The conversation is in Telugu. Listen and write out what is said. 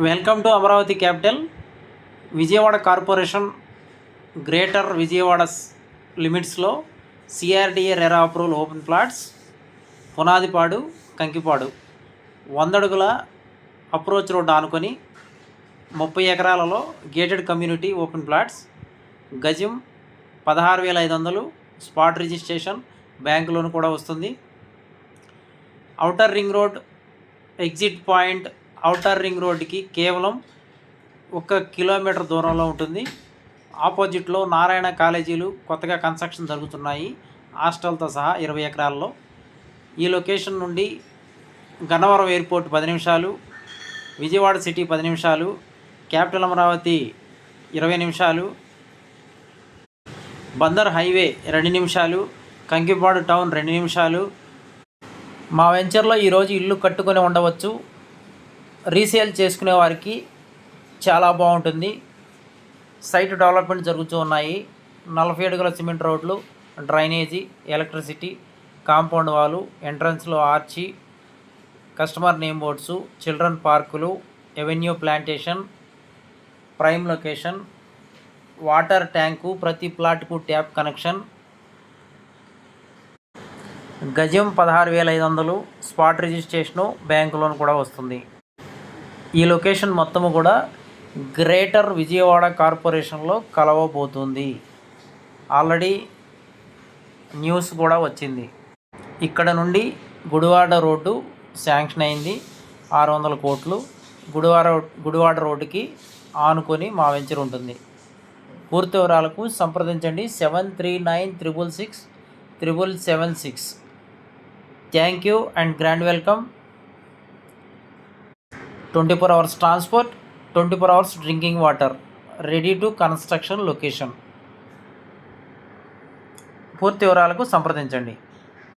Welcome to Amaravati capital. Vijayawada corporation greater Vijayawada లిమిట్స్లో CRDA RERA approval open plots Punadipadu Kankipadu 100 అడుగుల అప్రోచ్ రోడ్ ఆనుకొని 30 ఎకరాలలో గేటెడ్ కమ్యూనిటీ ఓపెన్ ప్లాట్స్. గజం 16,500. స్పాట్ రిజిస్ట్రేషన్, బ్యాంక్ లోన్ కూడా వస్తుంది. Outer ring road exit point outer ring రోడ్డుకి కేవలం 1 కిలోమీటర్ దూరంలో ఉంటుంది. ఆపోజిట్లో నారాయణ కాలేజీలు కొత్తగా కన్స్ట్రక్షన్ జరుగుతున్నాయి, హాస్టల్తో సహా 20 ఎకరాల్లో. ఈ లొకేషన్ నుండి గన్నవరం ఎయిర్పోర్ట్ 10 నిమిషాలు, విజయవాడ సిటీ 10 నిమిషాలు, క్యాపిటల్ అమరావతి 20 నిమిషాలు, బందర్ హైవే 2 నిమిషాలు, కంకిపాడు టౌన్ 2 నిమిషాలు. మా వెంచర్లో ఈరోజు ఇల్లు కట్టుకొని ఉండవచ్చు. రీసేల్ చేసుకునే వారికి చాలా బాగుంటుంది. సైట్ డెవలప్మెంట్ జరుగుతూ ఉన్నాయి. 40 అడుగుల సిమెంట్ రోడ్లు, డ్రైనేజీ, ఎలక్ట్రిసిటీ, కాంపౌండ్ వాలు, ఎంట్రన్స్లో arch, customer name boards, children పార్కులు, avenue plantation, prime location, water tank, ప్రతి ప్లాట్కు ట్యాప్ కనెక్షన్. గజం 16,500. స్పాట్ రిజిస్ట్రేషను, బ్యాంక్ లోన్ కూడా వస్తుంది. ఈ లొకేషన్ మొత్తము కూడా గ్రేటర్ విజయవాడ కార్పొరేషన్లో కలవబోతుంది. ఆల్రెడీ న్యూస్ కూడా వచ్చింది. ఇక్కడ నుండి గుడివాడ రోడ్డు శాంక్షన్ అయింది, 600 కోట్లు. గుడివాడ రోడ్డుకి ఆనుకొని మా వెంచర్ ఉంటుంది. పూర్తి వివరాలకు సంప్రదించండి 7396667776. Thank you and grand welcome. 24 hours transport, 24 hours drinking water, ready to construction location. పూర్తి వివరాలకు సంప్రదించండి.